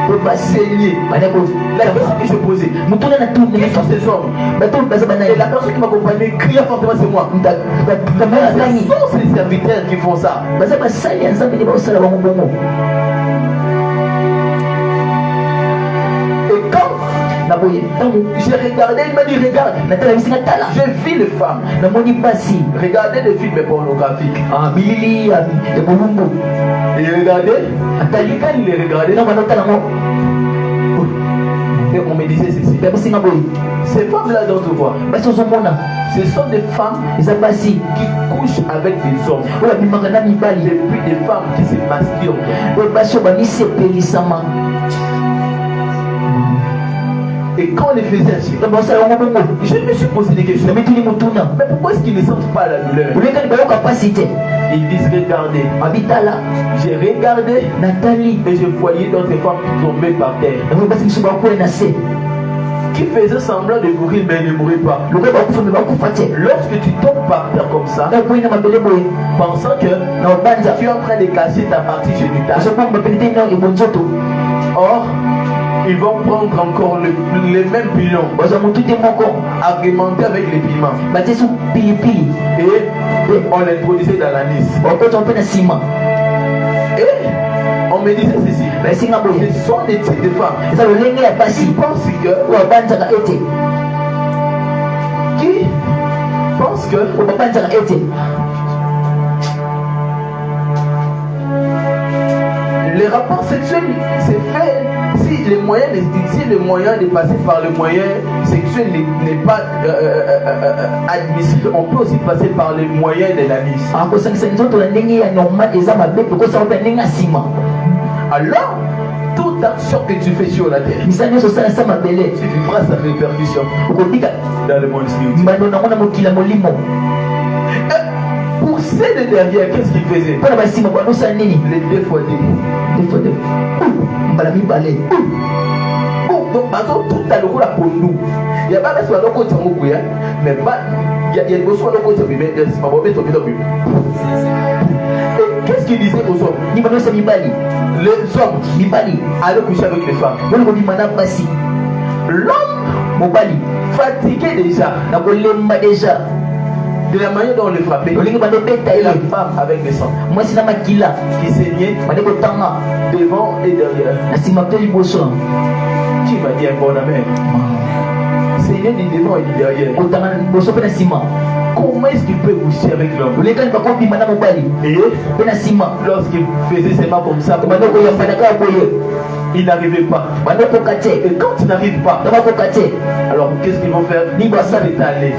mpe basi saignées. bandeko La question que je posais. motuna na tuni Qui sont ces hommes? bato baza Et banaye la personne qui m'accompagnait criait fortement, c'est moi. kamela Ce nani sont ces serviteurs qui font ça. baza basali ya nzambe nde baosala bango bongo Et quand na boye ntango j'ai regardé, il m'a dit regarde. natala bisinga tala J'ai vu les femmes. namoni basi Regardez des films pornographiques. bilili ya bolumbu Et il regardait. atali Quand il les regardait, ntango anotala ngo et on me disait ceci. ya bisinga boye Ces femmes-là dont tu vois, basi ozomona ce sont des femmes eza basi qui couchent avec des hommes. oyo abimaka na Et mibali puis des femmes qui se masturbent. oyo basi oyo bamisepelisama Et quand on les faisait ainsi, to baosala bango bongo je me suis posé des questions. namituni motuna Mais pourquoi est-ce qu'ils ne sentent pas la douleur? olekani bayoka pasi te Ils disent regardez. abitala J'ai regardé natali et je voyais d'autres femmes qui tombaient par terre. yango basi miso bakoya na se Qui faisaient semblant de mourir mais ne mouraient pas. lokola bakufa me bakufa te Lorsque tu tombes par terre comme ça, nga boyi na mabele boye pensant que na obanza tu es en train de cacher ta partie génitale, ozomona bapeli te na ebonzoto or ils vont prendre encore les mêmes pilons, bazwa motu te moko agrémentés avec les piments, batie so pilipili et on l'introduisait dans l'anis. bakota mpe na nsima Et on me disait ceci, baesinga boye ce sont des types de femmes eza lolenge ya qui basi pensent que oyo abanzaka ete qui pensent que babanzaka ete les rapports sexuels, c'est fait si le moyen de passer par le moyen sexuel n'est pas admissible. On peut aussi passer par les moyens de l'anus. Alors, toute action que tu fais sur la terre, tu vivras sa répercussion dans le monde spirituel. Pour ceux de derrière, qu'est-ce qu'ils faisaient? Les 2 fois 2. Donc, tout à l'heure, pour nous, il n'y a pas de choses qui sont mais il y a des choses qui sont et qu'est-ce qu'ils disaient aux hommes? Les hommes allaient coucher avec les femmes. L'homme fatigué déjà de la manière dont on les frappait, et la femme avec les sangs qui saignaient devant et derrière. Qui m'a dit un bon amen? Seigneur du devant et du derrière. Comment est-ce qu'il peut coucher avec l'homme? Et lorsqu'il faisait ses mains comme ça, il n'arrivait pas. Et quand il n'arrive pas, alors qu'est-ce qu'ils vont faire? Ils vont s'étaler.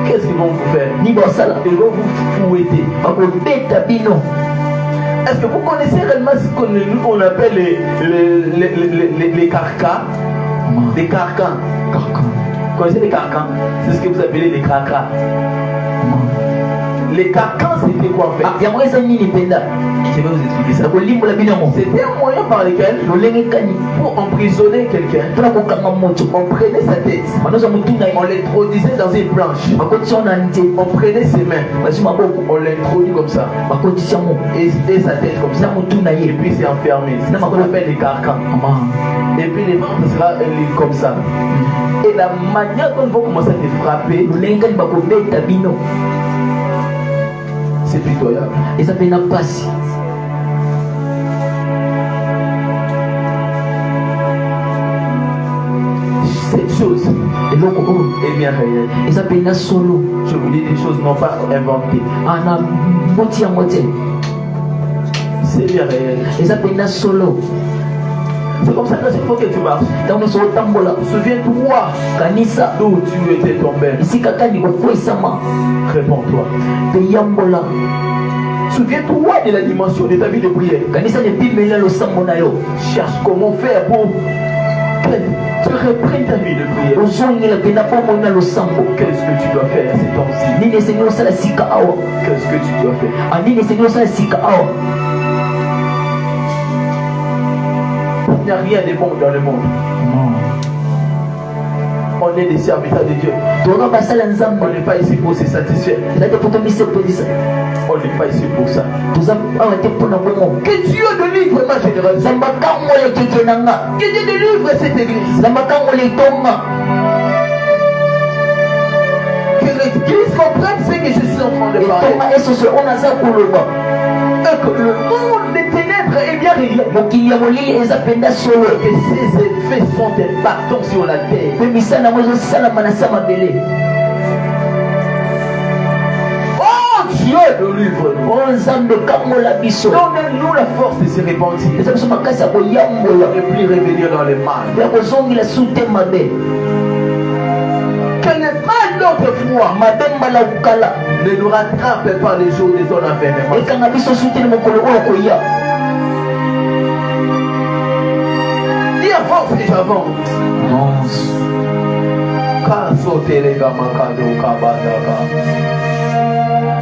Qu'est-ce qu'ils vont vous faire? Ils vont vous fouetter. Est-ce que vous connaissez réellement ce qu'on appelle les carcans? Les carcans. Vous connaissez les carcans? C'est ce que vous appelez les carcans. Les carcans, c'était quoi en fait? Je vais vous expliquer ça. C'était un moyen par lequel, pour emprisonner quelqu'un, on prenait sa tête, on l'introduisait dans une planche, on prenait ses mains, on l'introduit comme ça, et sa tête comme ça, et puis c'est enfermé. C'est ce qu'on appelle les carcans. Et puis les membres sera comme ça. Et la manière dont ils vont commencer à te frapper, c'est pitoyable. Et ça fait une passe. Cette chose est bien réelle. Et ça fait une solo. Je vous dis des choses non pas inventées. C'est bien réel. Et ça fait une solo. C'est comme ça que chaque fois que tu marches, souviens-toi d'où tu étais tombé. Réponds-toi. Souviens-toi de la dimension de ta vie de prière. Cherche comment faire pour que tu reprennes ta vie de prière. Qu'est-ce que tu dois faire à cet temps-ci? Qu'est-ce que tu dois faire? Il n'y a rien de bon dans le monde. On est des serviteurs de Dieu. On n'est pas ici pour se satisfaire. On n'est pas ici pour ça. Que Dieu délivre ma génération. Que Dieu délivre cette église. Que l'église comprenne ce que je suis en train de parler. Et que le monde des ténèbres est bien réglé. Et ces effets sont impactants sur la terre. Oh Dieu, délivre-nous. Donne-nous la force de se repentir. Et puis revenir dans le mal. Que le mal d'autrefois ne nous rattrape pas les jours de ton avènement. Dis avance et j'avance.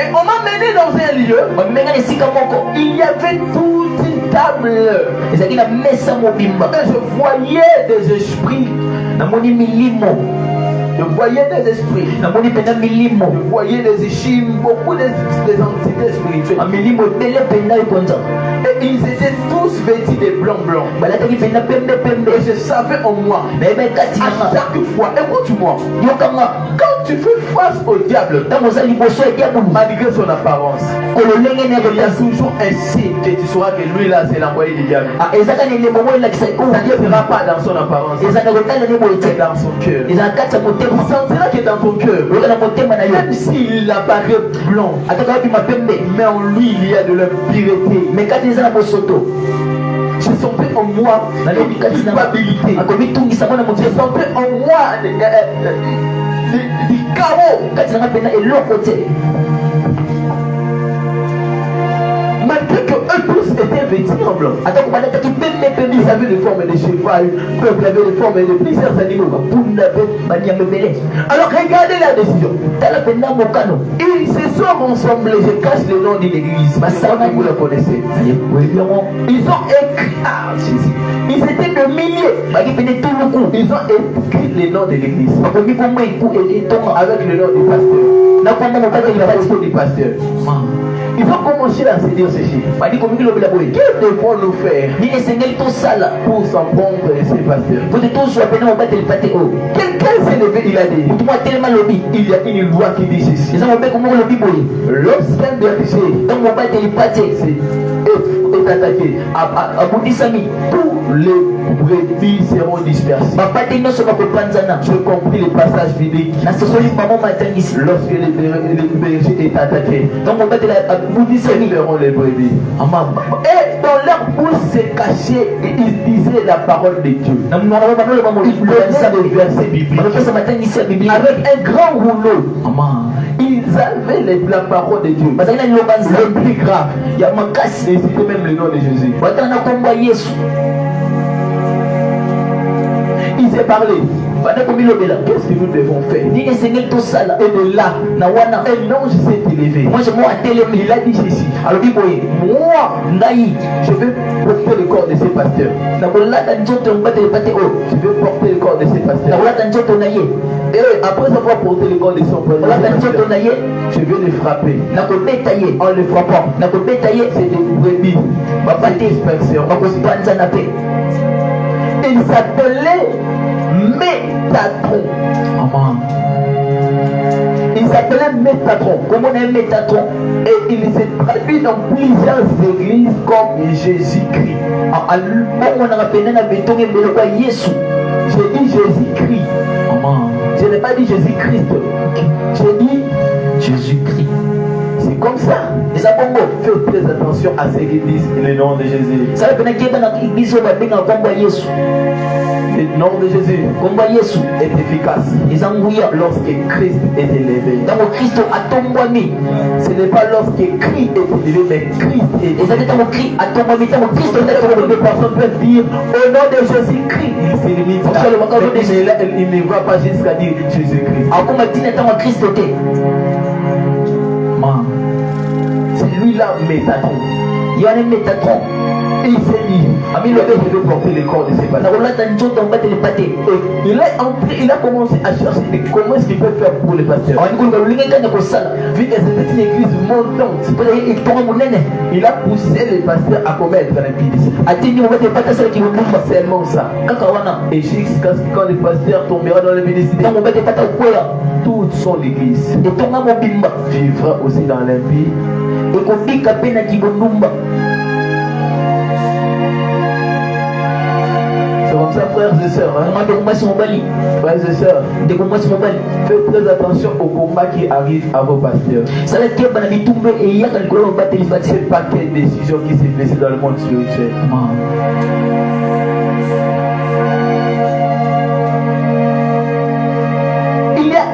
Et on m'a mené dans un lieu. Il y avait toute une table. Et je voyais des esprits. Je voyais des esprits. Je voyais des échimes, beaucoup des entités spirituelles. Et Et ils étaient tous vêtus de blanc blanc. balataki mpenza pembe Et je savais en moi, nayeba kati à nanga chaque fois, écoute-moi, yokanga quand tu fais face au diable, ntango oza liboso ya diabolo malgré son apparence, kolo ndenge il y a nayebota toujours un signe que tu sauras que lui là c'est l'envoyé du diable. ezaka na elembo moko elakisa Ça ne sera pas dans son apparence, ezaka kotala ne boye c'est te dans son cœur. ezaka kati ya Tu motema sentiras que dans ton cœur, oyoka na motema na yo même s'il apparaît blanc, ataka wapima pembe mais en lui il y a de l'impureté. me kati eza na bosoto Je sentais en moi nalobi une kati na culpabilité. akomitungisa mwana Je motema sentais en moi du chaos. kati nanga mpena eloko te Malgré que eux tous étaient vêtus en blanc. atako balataki pembe Ils avaient les formes de cheval, peuple avait les formes de plusieurs animaux. bapunda mpe banyama ebele Alors regardez la décision. tala mpenza mokano Ils se sont rassemblés, je cache le nom d'une église, mais ça vous le connaissez. oyebi yango Ils ont écrit, ah Jésus, ils étaient de milliers. baki pene tuluku Ils ont écrit le nom de l'église bakomi kombo eku etonga avec le nom du pasteur. nakwanda Avec mokateli la pati photo du pasteur. Ils ont commencé à se dire ceci. badi komingi lobela boye Que devons-nous faire nini esengeli tosala pour s'en prendre ces pasteurs? po te tozwa pene mobateli pate oyo Quelqu'un s'est levé, il a dit, motu mo atelema lobi il y a une loi qui dit ceci. eza mobeko moko lobi boye Lorsqu'un berger ntango mobateli pate est attaqué, abundisami tous les brebis seront dispersés. bapate nyonso bakopanzana J'ai compris le passage biblique. nasosoli mamo matangisi Lorsque le berger est attaqué, ntango mobateli ils abundisami verront les brebis. Et dans leur bouche se cachait et ils disaient la parole de Dieu. na monoko banoloba Ils prenaient des versets bibliques banopesa matangisi ya biblia avec un grand rouleau. ama Ils avaient la parole de Dieu. bazali na liloba Le nzambe plus grave. ya makasi Et c'était même le nom de Jésus. batala na kombo ya yesu Il s'est parlé. banda komilobela Qu'est-ce que nous devons faire? nini esengeli tosala Et de là, na wana un ange s'est élevé. mwanje mo atelemi Il a dit ceci. alobi boye Moi, ngai je vais porter le corps de ces pasteurs. nakolata nzoto ya mobateli pate oyo Je vais porter le corps de ces pasteurs. nakolata nzoto na ye Et après avoir porté le corps de son nakolata nzoto pasteur, na ye je vais les frapper. nakobeta ye En le frappant, nakobeta ye c'est des brebis. bapate Dispersion. bakopanzana mpe Il s'appelait Métatron. Il s'appelait Métatron. kombo na ye metatron Et il s'est traduit dans plusieurs églises comme Jésus-Christ. omonaka pene na betongo ebele kwa yesu J'ai dit Jésus-Christ. Je n'ai pas dit Jésus-Christ. J'ai dit jésus-christ c'est comme ça. eza bongo Faites très attention à ce qu'ils disent le nom de Jésus. sala pene keba na eglise oyo babengaka kombo ya yesu Le nom de Jésus kombo ya yesu est efficace eza nguya lorsque Christ est élevé. ntango kristo atombwami Ce n'est pas lorsque Christ est élevé, mais Christ est élevé. eza te ntango atombwami ntango kristo nde Beaucoup atombwami de personnes peuvent dire au nom de Jésus-Christ, il se limite là. Mais il ne va pas jusqu'à dire Jésus-Christ. akoma ntina ntango ya kristo te C'est lui-là, Métatron. ye wana metatron Et il s'est dit, Ami le je vais porter le corps de ces pasteurs. nakolata nzoto ya mobateli pate Et il est entré, il a commencé à chercher comment est-ce qu'il peut faire pour les pasteurs. awandi koluka lolingi kanda kosala Vu que c'était une église montante, mpona ye etonga monene il a poussé les pasteurs à commettre l'impudicité. atindi mobateli pate asalaki kobumba Seulement ça. kaka wana Et jusqu'à ce que quand les pasteurs tomberont dans l'impudicité, ntango mobateli pate akwea toute son église etonga mobimba vivra aussi dans l'impie. ekobika mpe na kibondumba C'est comme ça, frères et sœurs. Hein? mama ndeko mwasi mobali Frères et sœurs, ndeko mwasi mobali faites très attention au combat qui arrive à vos pasteurs. sala keba na bitumba eyaka likolo ya mobateli pate C'est pas quelle décision qui s'est blessée dans le monde spirituel.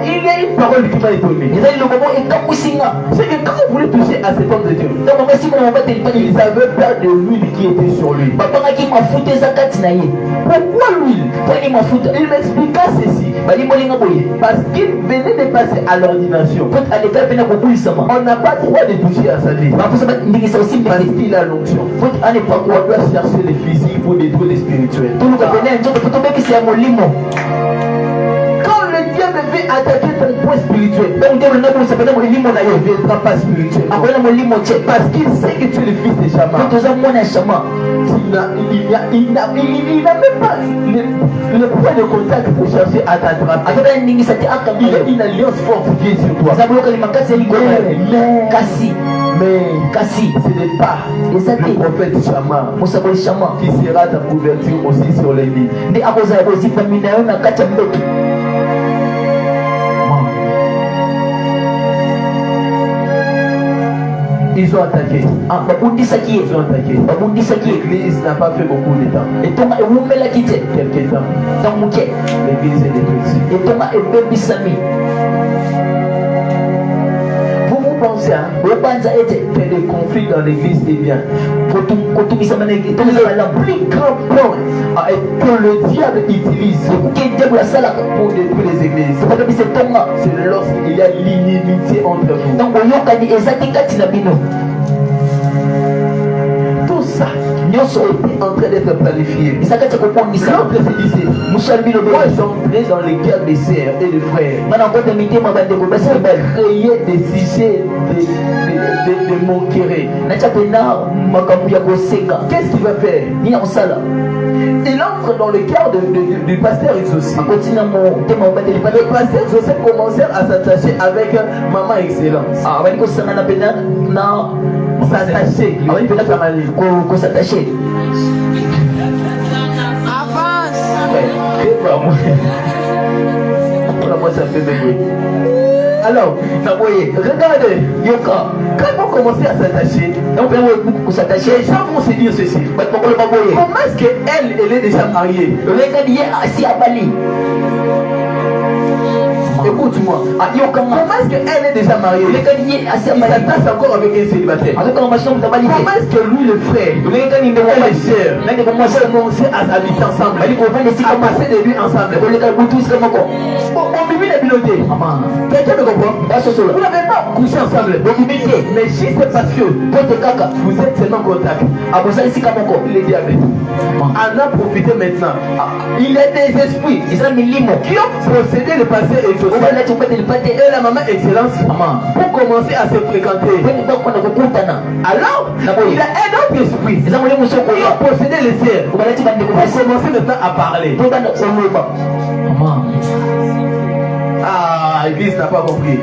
Il y a une parole qui m'a étonné. eza liloba mo ekambwisi nga C'est que quand vous voulez toucher à cet homme de Dieu, ntango basima na mobateli pate ils avaient peur de l'huile qui était sur lui. babangaki mafuta eza kati na ye Pourquoi l'huile? mponi mafuta Il m'expliqua ceci. balimolinga boye Parce qu'il venait de passer à l'ordination. po aleka mpe na kobulisama On n'a pas droit de toucher à sa vie. baposa bandingisa osimbi Parce te qu'il a l'onction. po ane On pakwa doit chercher les physiques pour détruire les spirituels. toluka pene ya nzoto po tobebisa ya molimo Quand le diable veut attaquer ton point spirituel. Donc ndio unaposapata mwalimu na Il yeye. ne viendra pas spirituel. Akwenda mwalimu che. Parce qu'il sait que tu es le fils de Chama. Ndio za mwana shama. Il n'a même pas le point de contact pour chercher à t'attraper. Akada ningi sati aka Il a une alliance forte qui est sur toi. Zabulo kali makasi liko kasi. Mais Kasi. ce n'est pas le prophète Chama Musaboli shama. qui sera ta couverture aussi sur les lits. Ndi akoza yabozi famina yo na kata mbetu. Ils ont attaqué. Ah, babundisa kiye. Ils ont attaqué. Babundisa kiye. L'église n'a pas fait beaucoup de temps. Etonga ewumela kite. Quelques temps. Tamuke. L'église est détruite. Etonga ebebisami. Vous pensez Obanza ete. que les conflits dans l'église est bien. Kotumisa manege. Le Tonga la plus grand point que le diable utilise Kuke debu la salaka. pour détruire les églises, Kabisa tonga. c'est lorsqu'il y a l'inimitié entre vous. Donc oyokani ezaki kati na bino. Tout ça Nyonso est en train d'être planifié. isakati kokondisa. L'autre se disait, Mushalbino moi be. j'entrais dans les guerres des sœurs et des frères. Mana ngota mitema bandeko basi bali. Créer des sujets de moquerie. Nacha pena makambo ya kosenga. Qu'est-ce qu'il va faire? Nina osala. Il entre dans le cœur du pasteur Exaucé. Akotina mo tema bandeli Le pasteur Exaucé commençait à s'attacher avec Maman Excellence. Ah, bali kosanga na pena na S'attacher. Ah, bali pena ko s'attacher. Moi, ça fait bébé. Alors, regardez, Yoka. quand vous commencez à s'attacher, Donc on s'attacher. les gens vont se dire ceci. Comment est-ce qu'elle est déjà mariée? Le gars assis à Bali. Écoute-moi. Ah, Yoka. Comment est-ce qu'elle est déjà mariée? Le gars assis à Il Bali. s'attache encore avec un célibataire. Avec un machin de Bali. Comment est-ce que lui, le frère, Le gars qui et les sœurs, Nani kwa mwasa. vont commencer à habiter ensemble, Bali kwa pande sika à passer des nuits ensemble? Le gars butu sika moko. On vit les bilotés. Mama. Quelqu'un me comprend? Baso Vous solo. n'avez pas couché ensemble. Dokimite. Mais juste parce que Pote kaka. vous êtes seulement en contact. Abosali sika moko. Il est diabète. En a profité maintenant. Il y a des esprits Isa milimo. qui ont possédé le passé Exaucé Obala tupate lipate. et la maman Excellence Mama. pour commencer à se fréquenter. Kwani bakona kukutana. Alors, il a un autre esprit Isa mulimo soko qui ya. ont possédé les sœurs Obala tibande pour ko basi. commencer maintenant à parler. To bana soloba. Mama. Ah, l'église n'a pas compris.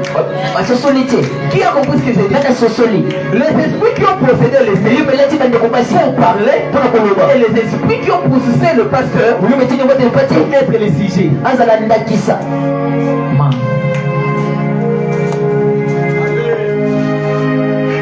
Basosolite. Qui a compris ce que j'ai dit? Nana sosoli. Les esprits qui ont possédé les sœurs Libela tibande ko basi. pour parler Pona koloba. et les esprits qui ont poussé le pasteur Mulimo tini wote lipate. pour être les sujets. Azala ndakisa. Mama.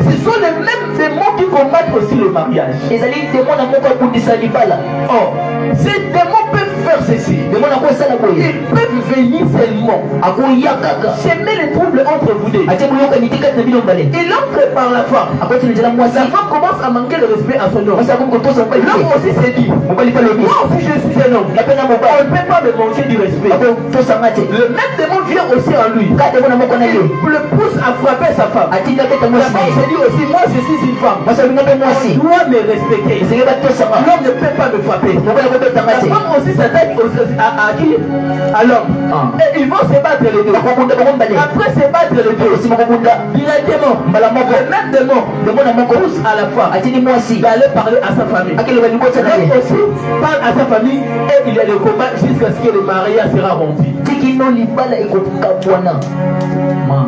Ce sont les mêmes démons qui combattent aussi le mariage. Ezali demona moko akundisa libala. Or, ces démons peuvent faire ceci. Demona ko sala boye. Ils peuvent venir seulement Akoya kaka. semer les troubles entre vous deux. Ate buloka nitika na bino mbale. Il entre par la femme. Akoti njala mwasi. La femme commence à manquer de respect à son homme. Mwasi akumko tosa mbali. L'homme aussi s'est dit, Mbali pa lobi. moi aussi je suis un homme. Napenda On mobali. ne peut pas me manquer du respect. Ako tosa ngate. Le même démon vient aussi en lui. Ka demona moko na yo. Il le pousse à frapper sa femme. Atinda beta La mwasi. femme se dit aussi, moi je suis une femme. Mwasi abinga pe On mwasi. doit me respecter. Ezenge ba tosa nga. L'homme ne peut pas me frapper. Mobali ko beta La ngate. femme aussi s'attaque à qui? À l'homme. Ah. Et ils vont se battre les deux. Bakobunda bakombale. Après se battre les deux, Osi bakobunda. directement, Mbala moko. le même démon Demona moko. pousse à la femme Atini mwasi. d'aller parler à sa famille. Akele bali bota na L'homme ye. aussi parle à sa famille et il y a le combat jusqu'à ce que le mariage sera rompu. Tiki no libala ekokabwana. Ma.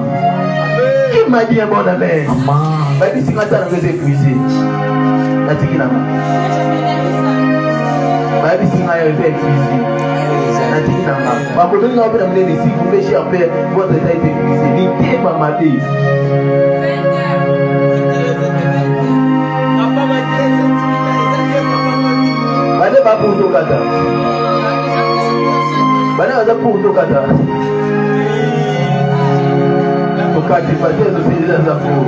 Qui m'a dit un bon amen? Mama. Babi si ngata na ngeze épuisé. Natiki na ma. Babi si ngaya épuisé. Natiki na ma. Bakodoni na opena mnene si vous voulez cher père, votre état est épuisé. N'était pas ma vie. Bade ba pour to kata. Bade ba pour to kata. Tokati pate zo se za za pour.